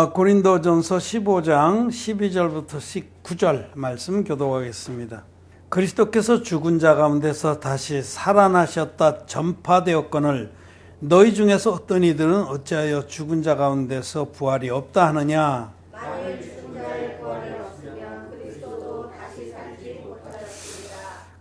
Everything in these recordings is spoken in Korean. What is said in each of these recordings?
고린도전서 15장 12절부터 19절 말씀 교독하겠습니다. 그리스도께서 죽은 자 가운데서 다시 살아나셨다 전파되었거늘 너희 중에서 어떤 이들은 어찌하여 죽은 자 가운데서 부활이 없다 하느냐. 만일 죽은 자의 부활이 없으면 그리스도도 다시 살지 못하였습니다.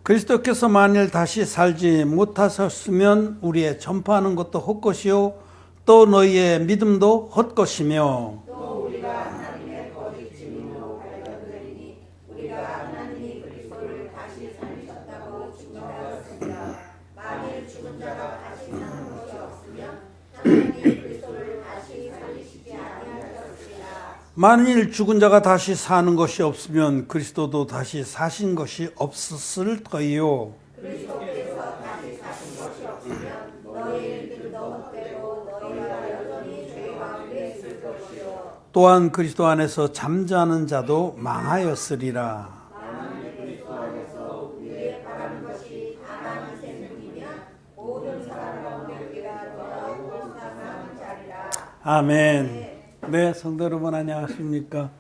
그리스도께서 만일 다시 살지 못하셨으면 우리의 전파하는 것도 헛것이요 또 너희의 믿음도 헛것이며 또 우리가 하나님의 거짓 증인으로 발견되리니 우리가 하나님이 그리스도를 다시 살리셨다고 증언하였습니다. 만일 죽은 자가 다시 사는 것이 없으면 하나님이 그리스도를 다시 살리시지 아니하셨습니다. 만일 죽은 자가 다시 사는 것이 없으면 그리스도도 다시 사신 것이 없었을 터이요. 그리스도께서 다시 사신 것이 없으면 너희의 믿음도 헛되고 너희가 여전히 죄 가운데 있을 것이요. 또한 그리스도 안에서 잠자는 자도 망하였으리라. 만일 그리스도 안에서 우리의 바라는 것이 다만 이 생명이면 모든 사람 가운데 우리가 돌아오고 사는 자리라. 아멘. 네, 성도 여러분 안녕하십니까?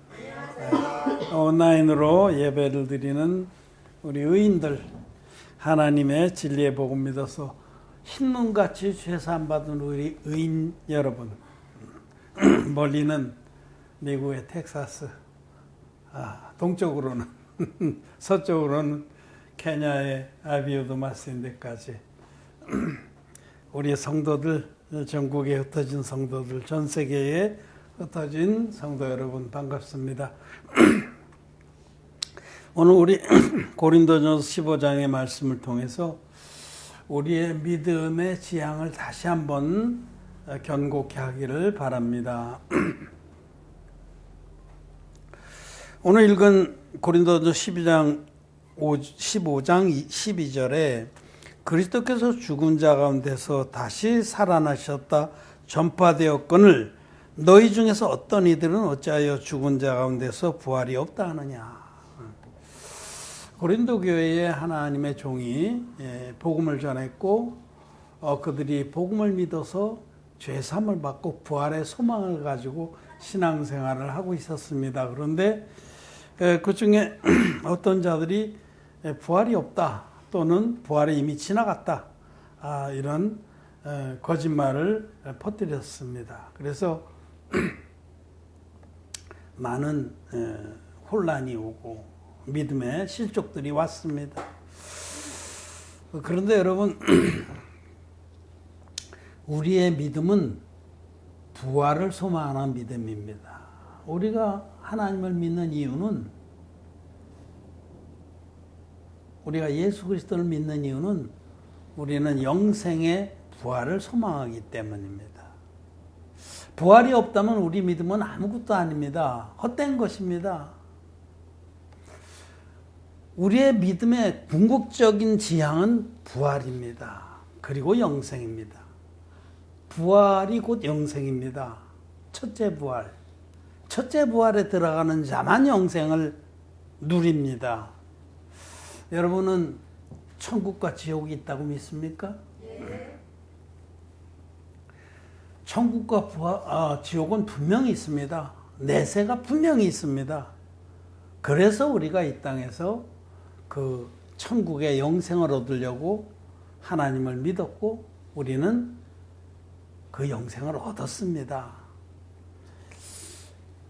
온라인으로 예배를 드리는 우리 의인들, 하나님의 진리의 복음 믿어서 흰눈같이 죄사함받은 우리 의인 여러분, 멀리는 미국의 텍사스, 동쪽으로는 서쪽으로는 케냐의 아비오도 마스인데까지 우리 성도들, 전국에 흩어진 성도들, 전 세계에 흩어진 성도 여러분 반갑습니다. 오늘 우리 고린도전서 15장의 말씀을 통해서 우리의 믿음의 지향을 다시 한번 견고케 하기를 바랍니다. 오늘 읽은 고린도전서 15장 12절에 그리스도께서 죽은 자 가운데서 다시 살아나셨다 전파되었거늘 너희 중에서 어떤 이들은 어찌하여 죽은 자 가운데서 부활이 없다 하느냐. 고린도 교회에 하나님의 종이 복음을 전했고 그들이 복음을 믿어서 죄사함을 받고 부활의 소망을 가지고 신앙생활을 하고 있었습니다. 그런데 그 중에 어떤 자들이 부활이 없다 또는 부활이 이미 지나갔다 이런 거짓말을 퍼뜨렸습니다. 그래서 많은 혼란이 오고 믿음의 실족들이 왔습니다. 그런데 여러분, 우리의 믿음은 부활을 소망하는 믿음입니다. 우리가 하나님을 믿는 이유는, 우리가 예수 그리스도를 믿는 이유는 우리는 영생의 부활을 소망하기 때문입니다. 부활이 없다면 우리 믿음은 아무것도 아닙니다. 헛된 것입니다. 우리의 믿음의 궁극적인 지향은 부활입니다. 그리고 영생입니다. 부활이 곧 영생입니다. 첫째 부활. 첫째 부활에 들어가는 자만 영생을 누립니다. 여러분은 천국과 지옥이 있다고 믿습니까? 네. 천국과 지옥은 분명히 있습니다. 내세가 분명히 있습니다. 그래서 우리가 이 땅에서 그 천국의 영생을 얻으려고 하나님을 믿었고 우리는 그 영생을 얻었습니다.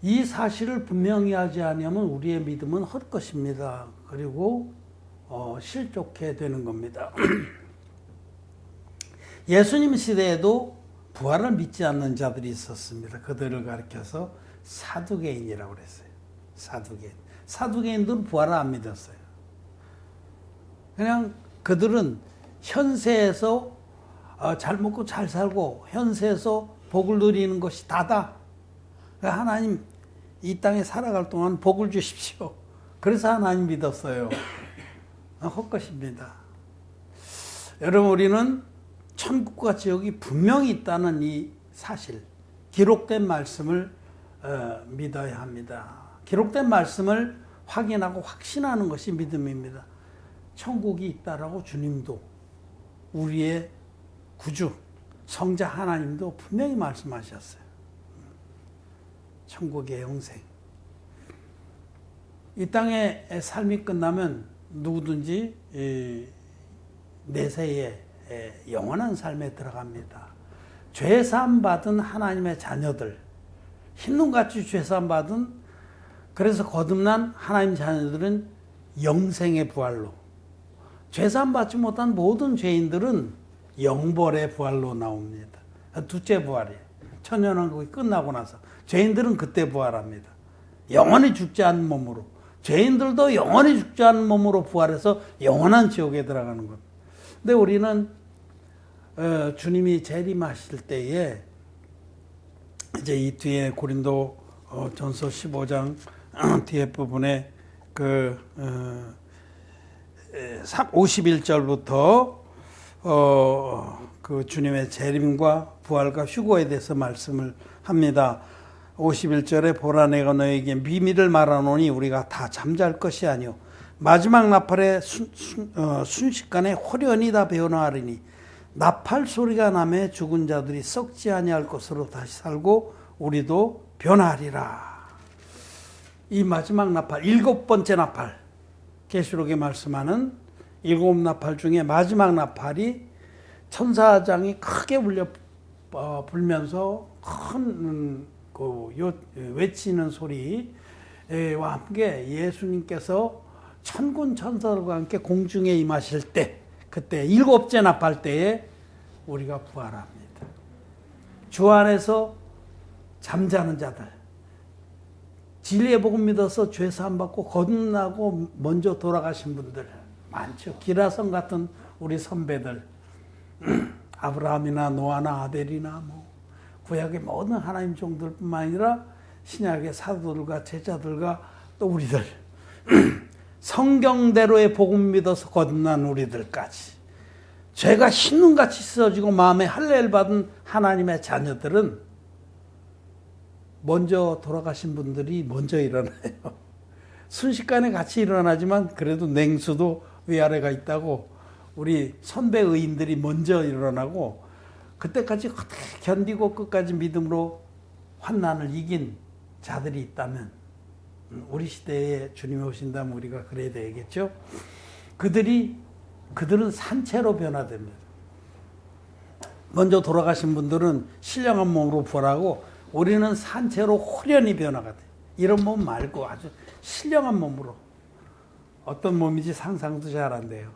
이 사실을 분명히 하지 않으면 우리의 믿음은 헛것입니다. 그리고 실족해 되는 겁니다. 예수님 시대에도 부활을 믿지 않는 자들이 있었습니다. 그들을 가리켜서 사두개인이라고 그랬어요. 사두개인. 사두개인들은 부활을 안 믿었어요. 그냥 그들은 현세에서 잘 먹고 잘 살고 현세에서 복을 누리는 것이 다다. 하나님 이 땅에 살아갈 동안 복을 주십시오. 그래서 하나님 믿었어요. 헛것입니다. 여러분, 우리는 천국과 지옥이 분명히 있다는 이 사실, 기록된 말씀을 믿어야 합니다. 기록된 말씀을 확인하고 확신하는 것이 믿음입니다. 천국이 있다라고 주님도, 우리의 구주 성자 하나님도 분명히 말씀하셨어요. 천국의 영생. 이 땅의 삶이 끝나면 누구든지 내세에 영원한 삶에 들어갑니다. 죄사함 받은 하나님의 자녀들, 흰눈같이 죄사함 받은, 그래서 거듭난 하나님 자녀들은 영생의 부활로, 죄사함 받지 못한 모든 죄인들은 영벌의 부활로 나옵니다. 둘째 부활이에요. 천년왕국이 끝나고 나서 죄인들은 그때 부활합니다. 영원히 죽지 않은 몸으로. 죄인들도 영원히 죽지 않은 몸으로 부활해서 영원한 지옥에 들어가는 겁니다. 근데 우리는 주님이 재림하실 때에 이제 이 뒤에 고린도 전서 15장 뒤에 부분에 51절부터 그 주님의 재림과 부활과 휴거에 대해서 말씀을 합니다. 51절에 보라 내가 너에게 비밀을 말하노니 우리가 다 잠잘 것이 아니요 마지막 나팔에 순식간에 홀연히 다 배어나가리니 나팔 소리가 나매 죽은 자들이 썩지 아니할 것으로 다시 살고 우리도 변하리라. 이 마지막 나팔, 7번째 나팔, 계시록에 말씀하는 7 나팔 중에 마지막 나팔이 천사장이 크게 불면서 큰 외치는 소리와 함께 예수님께서 천군 천사들과 함께 공중에 임하실 때, 그때 7째 나팔 때에 우리가 부활합니다. 주 안에서 잠자는 자들, 진리의 복음 믿어서 죄 사함 받고 거듭나고 먼저 돌아가신 분들 많죠. 기라성 같은 우리 선배들, 아브라함이나 노아나 아벨이나 구약의 모든 하나님 종들뿐만 아니라 신약의 사도들과 제자들과 또 우리들, 성경대로의 복음 믿어서 거듭난 우리들까지, 죄가 흰눈같이 씻어지고 마음에 할례를 받은 하나님의 자녀들은 먼저 돌아가신 분들이 먼저 일어나요. 순식간에 같이 일어나지만 그래도 냉수도 위아래가 있다고 우리 선배 의인들이 먼저 일어나고, 그때까지 견디고 끝까지 믿음으로 환난을 이긴 자들이 있다면 우리 시대에 주님이 오신다면 우리가 그래야 되겠죠. 그들은 산채로 변화됩니다. 먼저 돌아가신 분들은 신령한 몸으로 부활하고 우리는 산채로 호련히 변화가 돼요. 이런 몸 말고 아주 신령한 몸으로. 어떤 몸인지 상상도 잘 안 돼요.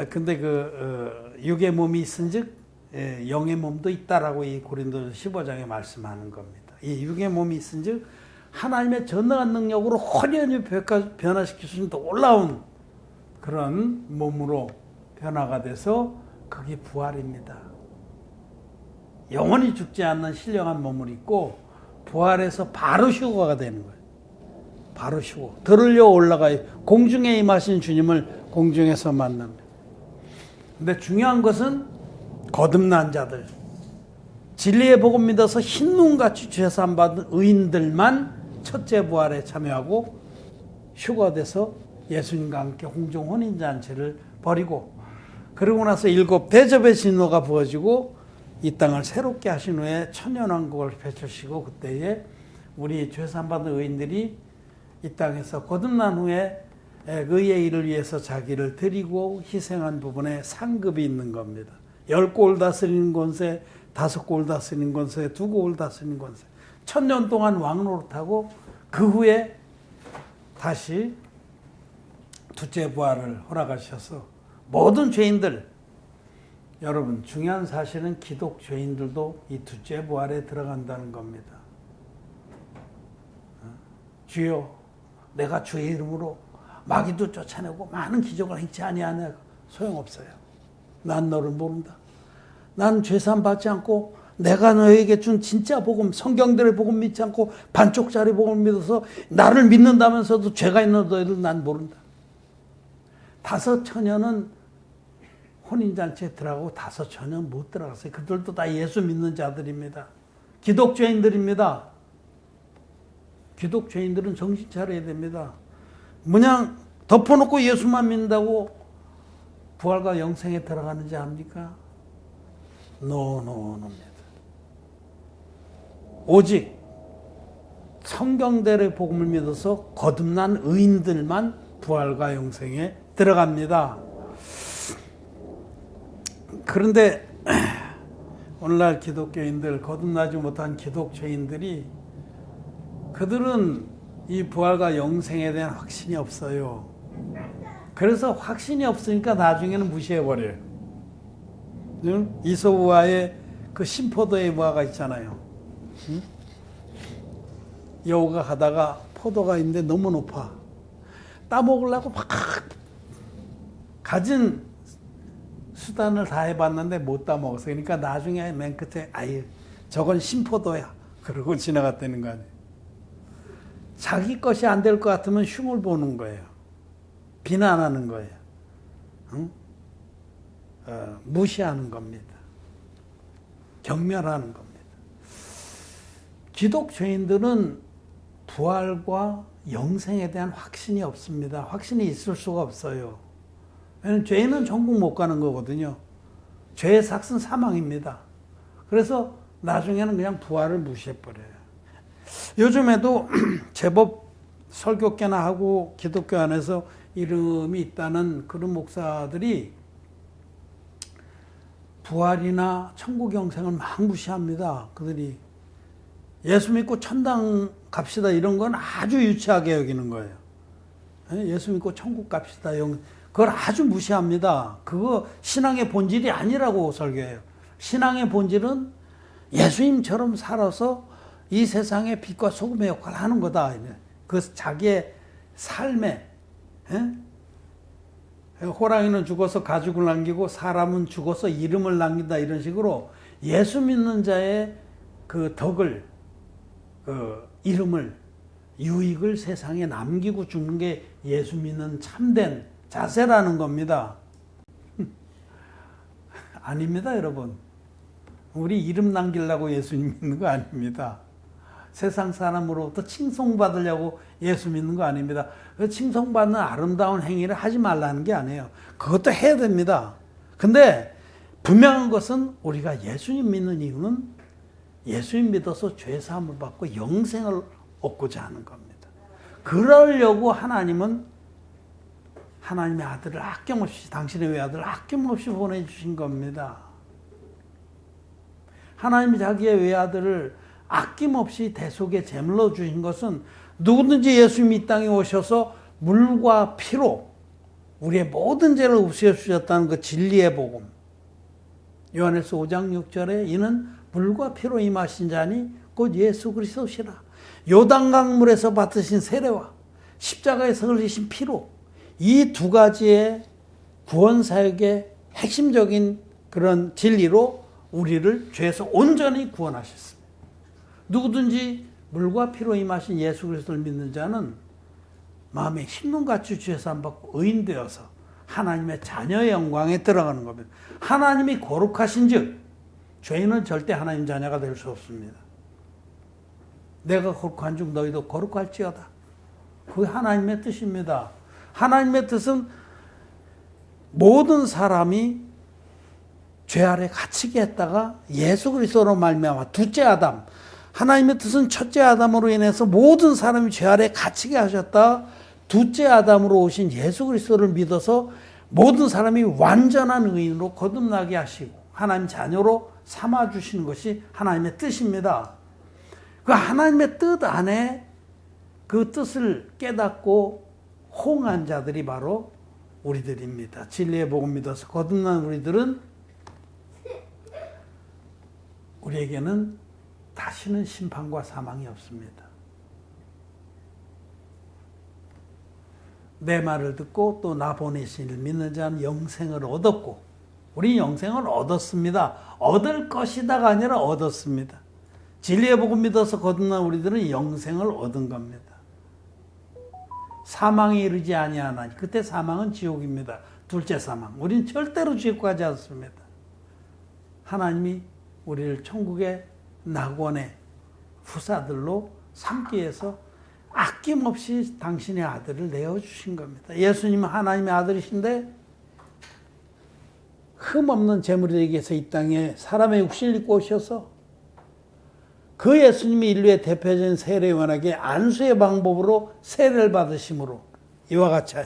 근데 육의 몸이 있은즉 영의 몸도 있다라고 이 고린도서 15장에 말씀하는 겁니다. 이 육의 몸이 있은즉 하나님의 전능한 능력으로 호련히 변화시킬 수 있는 놀라운 그런 몸으로 변화가 돼서 그게 부활입니다. 영원히 죽지 않는 신령한 몸을 입고 부활해서 바로 휴거가 되는 거예요. 바로 휴거. 들으려 올라가요. 공중에 임하신 주님을 공중에서 만납니다. 근데 중요한 것은 거듭난 자들, 진리의 복음 믿어서 흰눈같이 죄사함 받은 의인들만 첫째 부활에 참여하고 휴거돼서 예수님과 함께 홍중 혼인잔치를 벌이고, 그러고 나서 7 대접의 진노가 부어지고 이 땅을 새롭게 하신 후에 천년왕국을 펼치시고, 그때에 우리 죄사함 받은 의인들이 이 땅에서 거듭난 후에 의의 일을 위해서 자기를 드리고 희생한 부분에 상급이 있는 겁니다. 10골 다스리는 권세, 5골 다스리는 권세, 2골 다스리는 권세. 1000년 동안 왕노릇하고 그 후에 다시 둘째 부활을 허락하셔서 모든 죄인들, 여러분 중요한 사실은 기독 죄인들도 이 둘째 부활에 들어간다는 겁니다. 주여 내가 주의 이름으로 마귀도 쫓아내고 많은 기적을 행치 아니하냐, 소용없어요. 난 너를 모른다. 난 죄사함 받지 않고 내가 너에게 준 진짜 복음, 성경들의 복음 믿지 않고 반쪽짜리 복음 믿어서 나를 믿는다면서도 죄가 있는 너희들 난 모른다. 5천년은 혼인잔치에 들어가고 5천년 못 들어갔어요. 그들도 다 예수 믿는 자들입니다. 기독죄인들입니다. 기독죄인들은 정신 차려야 됩니다. 그냥 덮어놓고 예수만 믿는다고 부활과 영생에 들어가는지 압니까? 노입니다. 오직 성경대로의 복음을 믿어서 거듭난 의인들만 부활과 영생에 들어갑니다. 그런데 오늘날 기독교인들, 거듭나지 못한 기독교인들이 그들은 이 부활과 영생에 대한 확신이 없어요. 그래서 확신이 없으니까 나중에는 무시해버려요. 이소우와의 그 신포도의 무화과 있잖아요. 여우가 가다가 포도가 있는데 너무 높아. 따먹으려고 막 가진 수단을 다 해봤는데 못 따먹었어. 그러니까 나중에 맨 끝에 아유 저건 신포도야. 그러고 지나갔다는 거 아니에요. 자기 것이 안 될 것 같으면 흉을 보는 거예요. 비난하는 거예요. 응? 무시하는 겁니다. 경멸하는 겁니다. 기독교인들은 부활과 영생에 대한 확신이 없습니다. 확신이 있을 수가 없어요. 왜냐하면 죄는 천국 못 가는 거거든요. 죄의 삭은 사망입니다. 그래서 나중에는 그냥 부활을 무시해버려요. 요즘에도 제법 설교계나 하고 기독교 안에서 이름이 있다는 그런 목사들이 부활이나 천국 영생을 막 무시합니다. 그들이 예수 믿고 천당 갑시다 이런 건 아주 유치하게 여기는 거예요. 예수 믿고 천국 갑시다. 그걸 아주 무시합니다. 그거 신앙의 본질이 아니라고 설교해요. 신앙의 본질은 예수님처럼 살아서 이 세상의 빛과 소금의 역할을 하는 거다. 그 자기의 삶에 호랑이는 죽어서 가죽을 남기고 사람은 죽어서 이름을 남긴다 이런 식으로 예수 믿는 자의 그 덕을 이름을 유익을 세상에 남기고 죽는 게 예수 믿는 참된 자세라는 겁니다. 아닙니다, 여러분. 우리 이름 남기려고 예수님 믿는 거 아닙니다. 세상 사람으로부터 칭송받으려고 예수 믿는 거 아닙니다. 칭송받는 아름다운 행위를 하지 말라는 게 아니에요. 그것도 해야 됩니다. 근데 분명한 것은 우리가 예수님 믿는 이유는 예수님 믿어서 죄사함을 받고 영생을 얻고자 하는 겁니다. 그러려고 하나님은 하나님의 아들을 아낌없이 당신의 외아들을 아낌없이 보내주신 겁니다. 하나님이 자기의 외아들을 아낌없이 대속의 제물로 주신 것은 누구든지 예수님이 이 땅에 오셔서 물과 피로 우리의 모든 죄를 없애주셨다는 그 진리의 복음. 요한일서 5장 6절에 이는 물과 피로 임하신 자니 곧 예수 그리스도시라. 요단강물에서 받으신 세례와 십자가에서 흘리신 피로 이 두 가지의 구원사역의 핵심적인 그런 진리로 우리를 죄에서 온전히 구원하셨습니다. 누구든지 물과 피로 임하신 예수 그리스도를 믿는 자는 마음에 흰눈같이 죄사함 받고 의인 되어서 하나님의 자녀의 영광에 들어가는 겁니다. 하나님이 거룩하신 즉 죄인은 절대 하나님 자녀가 될 수 없습니다. 내가 거룩한 중 너희도 거룩할지어다. 그게 하나님의 뜻입니다. 하나님의 뜻은 모든 사람이 죄 아래 갇히게 했다가 예수 그리스도로 말미암아 둘째 아담, 하나님의 뜻은 첫째 아담으로 인해서 모든 사람이 죄 아래 갇히게 하셨다. 둘째 아담으로 오신 예수 그리스도를 믿어서 모든 사람이 완전한 의인으로 거듭나게 하시고 하나님 자녀로 삼아 주시는 것이 하나님의 뜻입니다. 그 하나님의 뜻 안에 그 뜻을 깨닫고 호응한 자들이 바로 우리들입니다. 진리의 복음 믿어서 거듭난 우리들은 우리에게는 다시는 심판과 사망이 없습니다. 내 말을 듣고 또 나 보내신 이를 믿는 자는 영생을 얻었고 우리 영생을 얻었습니다. 얻을 것이다가 아니라 얻었습니다. 진리의 복음 믿어서 거듭난 우리들은 영생을 얻은 겁니다. 사망에 이르지 아니하나니 그때 사망은 지옥입니다. 둘째 사망. 우리는 절대로 지옥 가지 않습니다. 하나님이 우리를 천국의 낙원의 후사들로 삼기 위해서 아낌없이 당신의 아들을 내어주신 겁니다. 예수님은 하나님의 아들이신데 흠없는 제물이 되기 위해서 이 땅에 사람의 육신을 입고 오셔서 그 예수님이 인류의 대표적인 세례요한에게 안수의 방법으로 세례를 받으심으로 이와 같이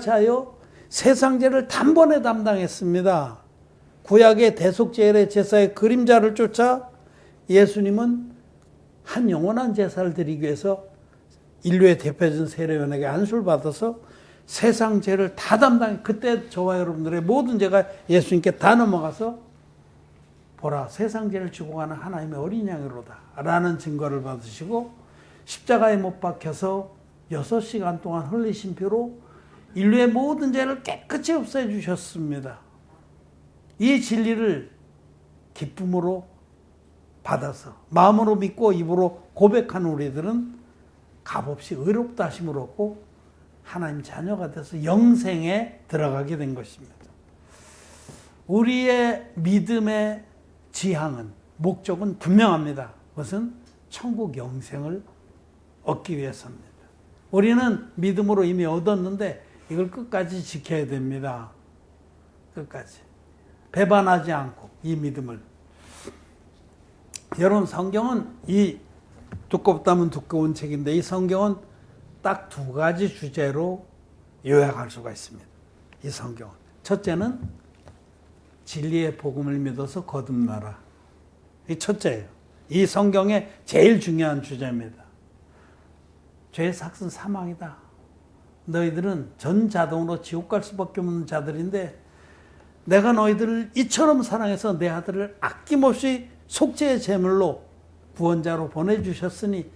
하여 세상죄를 단번에 담당했습니다. 구약의 대속제일의 제사의 그림자를 쫓아 예수님은 한 영원한 제사를 드리기 위해서 인류의 대표적인 세례요한에게 안수를 받아서 세상 죄를 다 담당해. 그때 저와 여러분들의 모든 죄가 예수님께 다 넘어가서 보라 세상 죄를 지고 가는 하나님의 어린 양이로다 라는 증거를 받으시고 십자가에 못 박혀서 6시간 동안 흘리신 피로 인류의 모든 죄를 깨끗이 없애 주셨습니다. 이 진리를 기쁨으로 받아서 마음으로 믿고 입으로 고백하는 우리들은 값없이 의롭다 하심을 얻고 하나님 자녀가 돼서 영생에 들어가게 된 것입니다. 우리의 믿음의 지향은 목적은 분명합니다. 그것은 천국 영생을 얻기 위해서입니다. 우리는 믿음으로 이미 얻었는데 이걸 끝까지 지켜야 됩니다. 끝까지 배반하지 않고 이 믿음을. 여러분 성경은 이 두껍다면 두꺼운 책인데 이 성경은 딱 2가지 주제로 요약할 수가 있습니다. 이 성경은. 첫째는 진리의 복음을 믿어서 거듭나라. 이 첫째예요. 이 성경의 제일 중요한 주제입니다. 죄의 삭은 사망이다. 너희들은 전자동으로 지옥 갈 수밖에 없는 자들인데 내가 너희들을 이처럼 사랑해서 내 아들을 아낌없이 속죄의 제물로 구원자로 보내주셨으니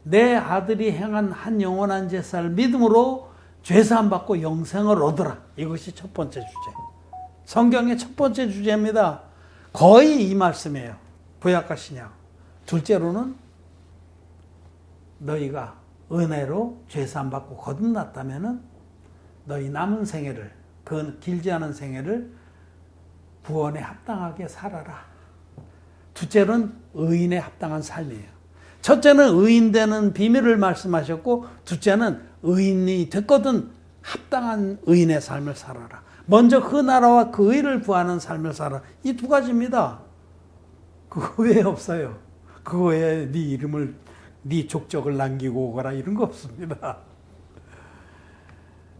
내 아들이 행한 한 영원한 제사를 믿음으로 죄사함 받고 영생을 얻으라. 이것이 첫 번째 주제. 성경의 첫 번째 주제입니다. 거의 이 말씀이에요. 구약과 신약. 둘째로는 너희가 은혜로 죄사함 받고 거듭났다면은 너희 남은 생애를, 그 길지 않은 생애를 구원에 합당하게 살아라. 둘째는 의인에 합당한 삶이에요. 첫째는 의인되는 비밀을 말씀하셨고 둘째는 의인이 됐거든 합당한 의인의 삶을 살아라. 먼저 그 나라와 그 의를 구하는 삶을 살아라. 이 2가지입니다. 그거 외에 없어요. 그거 외에 네 이름을 네 족적을 남기고 오거라 이런 거 없습니다.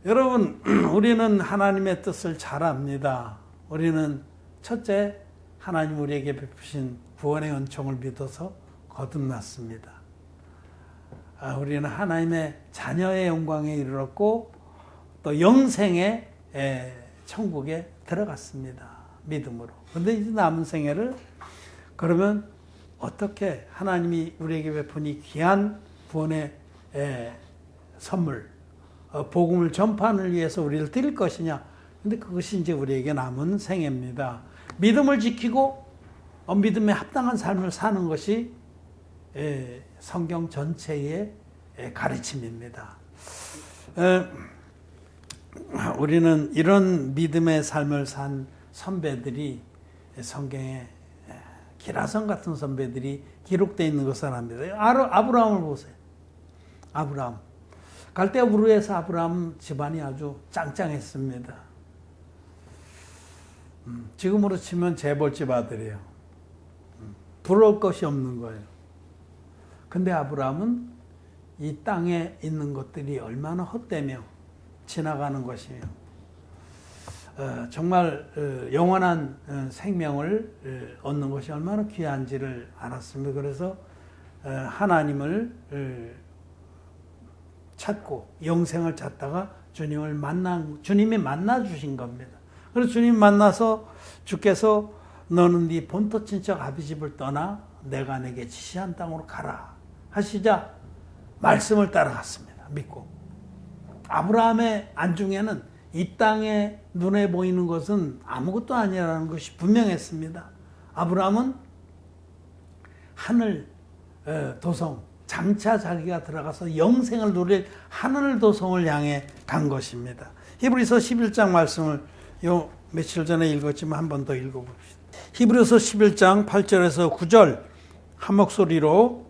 여러분 우리는 하나님의 뜻을 잘 압니다. 우리는 첫째 하나님 우리에게 베푸신 구원의 은총을 믿어서 거듭났습니다. 우리는 하나님의 자녀의 영광에 이르렀고 또 영생의 천국에 들어갔습니다. 믿음으로. 그런데 이제 남은 생애를 그러면 어떻게 하나님이 우리에게 베푼 이 귀한 구원의 선물, 복음을 전파하는 위해서 우리를 드릴 것이냐. 근데 그것이 이제 우리에게 남은 생애입니다. 믿음을 지키고 믿음에 합당한 삶을 사는 것이 성경 전체의 가르침입니다. 우리는 이런 믿음의 삶을 산 선배들이 성경에 기라성 같은 선배들이 기록되어 있는 것을 압니다. 아브라함을 보세요. 아브라함. 갈대아 우르에서 아브라함 집안이 아주 짱짱했습니다. 지금으로 치면 재벌집 아들이에요. 부러울 것이 없는 거예요. 근데 아브라함은 이 땅에 있는 것들이 얼마나 헛되며 지나가는 것이며 정말 영원한 생명을 얻는 것이 얼마나 귀한지를 알았습니다. 그래서 하나님을 찾고 영생을 찾다가 주님이 만나 주신 겁니다. 그래서 주님 만나서 주께서 너는 네 본토 친척 아비집을 떠나 내가 내게 지시한 땅으로 가라 하시자 말씀을 따라갔습니다. 믿고. 아브라함의 안중에는 이 땅에 눈에 보이는 것은 아무것도 아니라는 것이 분명했습니다. 아브라함은 하늘 도성, 장차 자기가 들어가서 영생을 누릴 하늘 도성을 향해 간 것입니다. 히브리서 11장 말씀을 요 며칠 전에 읽었지만 한 번 더 읽어봅시다. 히브리서 11장 8절에서 9절 한 목소리로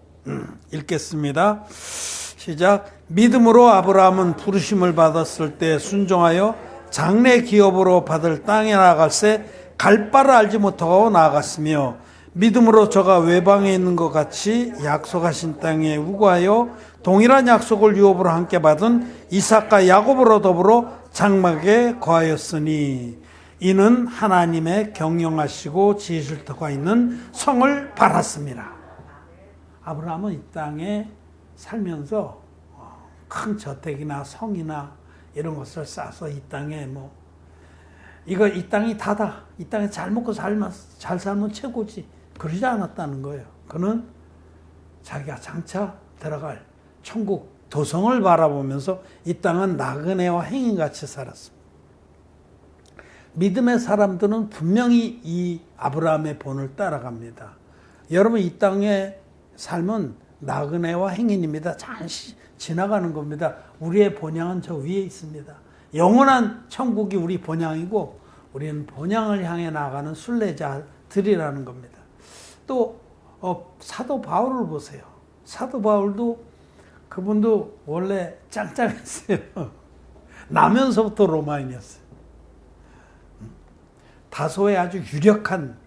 읽겠습니다. 시작. 믿음으로 아브라함은 부르심을 받았을 때 순종하여 장래 기업으로 받을 땅에 나아갈새 갈 바를 알지 못하고 나아갔으며 믿음으로 저가 외방에 있는 것 같이 약속하신 땅에 우거하여 동일한 약속을 유업으로 함께 받은 이삭과 야곱으로 더불어 장막에 거하였으니 이는 하나님의 경영하시고 지으실 터가 있는 성을 바랐습니다. 아브라함은 이 땅에 살면서 큰 저택이나 성이나 이런 것을 쌓아서 이 땅에 이 땅이 다다. 이 땅에 잘 먹고 잘 살면 최고지. 그러지 않았다는 거예요. 그는 자기가 장차 들어갈 천국 도성을 바라보면서 이 땅은 나그네와 행인같이 살았습니다. 믿음의 사람들은 분명히 이 아브라함의 본을 따라갑니다. 여러분 이 땅의 삶은 나그네와 행인입니다. 잠시 지나가는 겁니다. 우리의 본향은 저 위에 있습니다. 영원한 천국이 우리 본향이고 우리는 본향을 향해 나가는 순례자들이라는 겁니다. 또 사도 바울을 보세요. 사도 바울도 그분도 원래 짱짱했어요. 나면서부터 로마인이었어요. 다소의 아주 유력한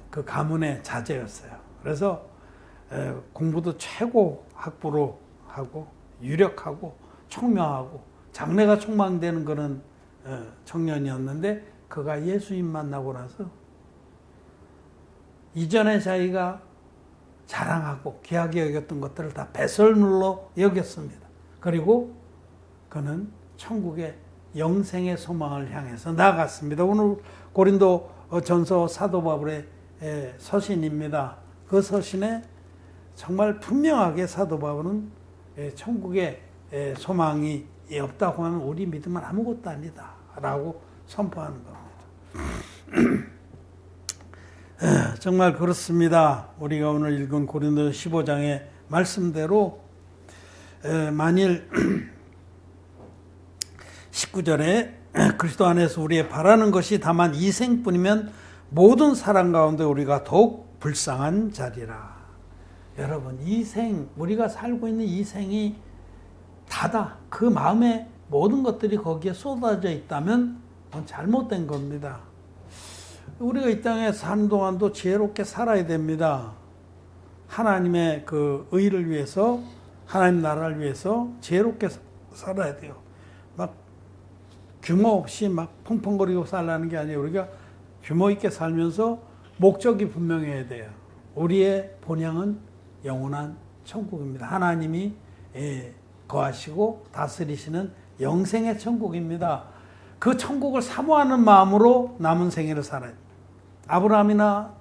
그 가문의 자제였어요. 그래서 공부도 최고 학부로 하고 유력하고 총명하고 장래가 촉망되는 그런 청년이었는데 그가 예수님 만나고 나서 이전에 자기가 자랑하고 귀하게 여겼던 것들을 다 배설물로 여겼습니다. 그리고 그는 천국의 영생의 소망을 향해서 나아갔습니다. 오늘 고린도 전서 사도 바울의 서신입니다. 그 서신에 정말 분명하게 사도 바울은 천국의 소망이 없다고 하면 우리 믿음은 아무것도 아니다 라고 선포하는 겁니다. 정말 그렇습니다. 우리가 오늘 읽은 고린도 15장의 말씀대로 만일 19절에 그리스도 안에서 우리의 바라는 것이 다만 이생뿐이면 모든 사람 가운데 우리가 더욱 불쌍한 자리라. 여러분 이생, 우리가 살고 있는 이 생이 다다. 그 마음에 모든 것들이 거기에 쏟아져 있다면 그건 잘못된 겁니다. 우리가 이 땅에 사는 동안도 지혜롭게 살아야 됩니다. 하나님의 그 의를 위해서, 하나님 나라를 위해서 지혜롭게 살아야 돼요. 막 규모 없이 막 펑펑거리고 살라는 게 아니에요. 우리가 규모 있게 살면서 목적이 분명해야 돼요. 우리의 본향은 영원한 천국입니다. 하나님이 거하시고 다스리시는 영생의 천국입니다. 그 천국을 사모하는 마음으로 남은 생애를 살아야 돼요. 아브라함이나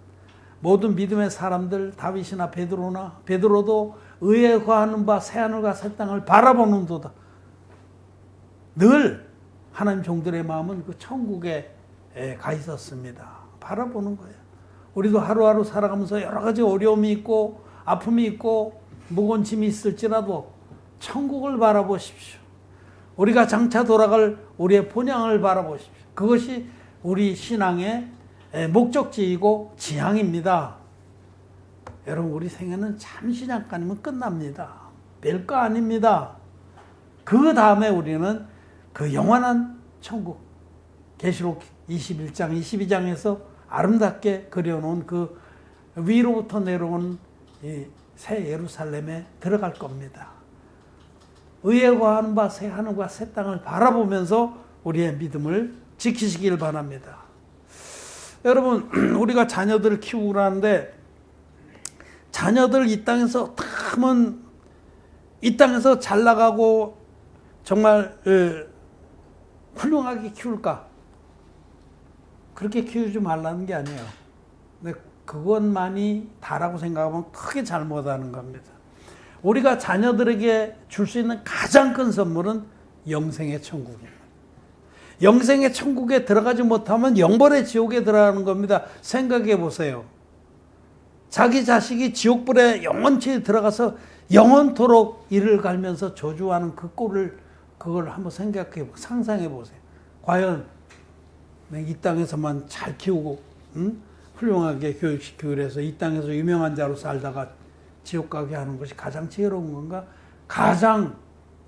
모든 믿음의 사람들, 다윗이나 베드로도 의에 거하는 바 새하늘과 새 땅을 바라보는도다. 늘 하나님 종들의 마음은 그 천국에 가 있었습니다. 바라보는 거예요. 우리도 하루하루 살아가면서 여러 가지 어려움이 있고 아픔이 있고 무거운 짐이 있을지라도 천국을 바라보십시오. 우리가 장차 돌아갈 우리의 본향을 바라보십시오. 그것이 우리 신앙의 목적지이고 지향입니다. 여러분 우리 생애는 잠시 잠깐이면 끝납니다. 별거 아닙니다. 그 다음에 우리는 그 영원한 천국, 계시록 21장, 22장에서 아름답게 그려놓은 그 위로부터 내려온 새 예루살렘에 들어갈 겁니다. 의에 거하는 바 새 하늘과 새 땅을 바라보면서 우리의 믿음을 지키시길 바랍니다. 여러분 우리가 자녀들을 키우고 하는데 자녀들 이 땅에서 탐은 이 땅에서 잘 나가고 정말 훌륭하게 키울까? 그렇게 키우지 말라는 게 아니에요. 근데 그것만이 다라고 생각하면 크게 잘못하는 겁니다. 우리가 자녀들에게 줄 수 있는 가장 큰 선물은 영생의 천국입니다. 영생의 천국에 들어가지 못하면 영벌의 지옥에 들어가는 겁니다. 생각해 보세요. 자기 자식이 지옥불에 영원히 들어가서 영원토록 이를 갈면서 저주하는 그 꼴을 그걸 한번 상상해 보세요. 과연 이 땅에서만 잘 키우고 훌륭하게 교육시키고 그래서 이 땅에서 유명한 자로 살다가 지옥 가게 하는 것이 가장 지혜로운 건가? 가장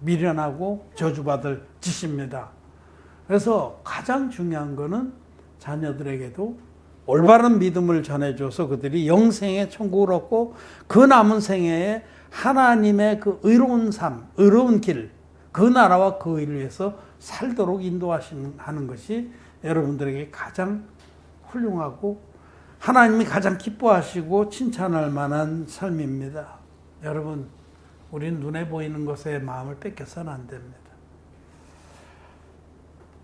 미련하고 저주받을 짓입니다. 그래서 가장 중요한 거는 자녀들에게도 올바른 믿음을 전해줘서 그들이 영생의 천국을 얻고 그 남은 생애에 하나님의 그 의로운 삶, 의로운 길, 그 나라와 그 일을 위해서 살도록 인도하는 것이 여러분들에게 가장 훌륭하고 하나님이 가장 기뻐하시고 칭찬할 만한 삶입니다. 여러분, 우리는 눈에 보이는 것에 마음을 뺏겨서는 안 됩니다.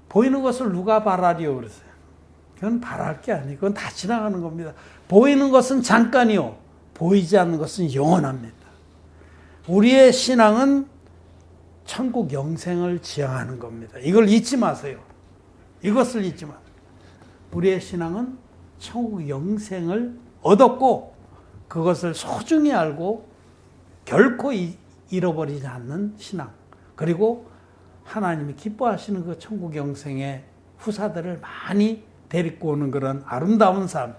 보이는 것을 누가 바라리요 그러세요? 그건 바랄 게 아니고 그건 다 지나가는 겁니다. 보이는 것은 잠깐이요, 보이지 않는 것은 영원합니다. 우리의 신앙은 천국 영생을 지향하는 겁니다. 이걸 잊지 마세요. 이것을 잊지 마세요. 우리의 신앙은 천국 영생을 얻었고 그것을 소중히 알고 결코 잃어버리지 않는 신앙, 그리고 하나님이 기뻐하시는 그 천국 영생의 후사들을 많이 데리고 오는 그런 아름다운 삶,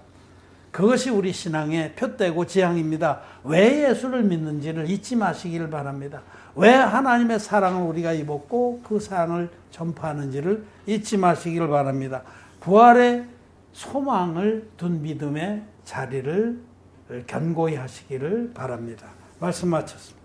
그것이 우리 신앙의 표대고 지향입니다. 왜 예수를 믿는지를 잊지 마시기를 바랍니다. 왜 하나님의 사랑을 우리가 입었고 그 사랑을 전파하는지를 잊지 마시기를 바랍니다. 부활의 소망을 둔 믿음의 자리를 견고히 하시기를 바랍니다. 말씀 마쳤습니다.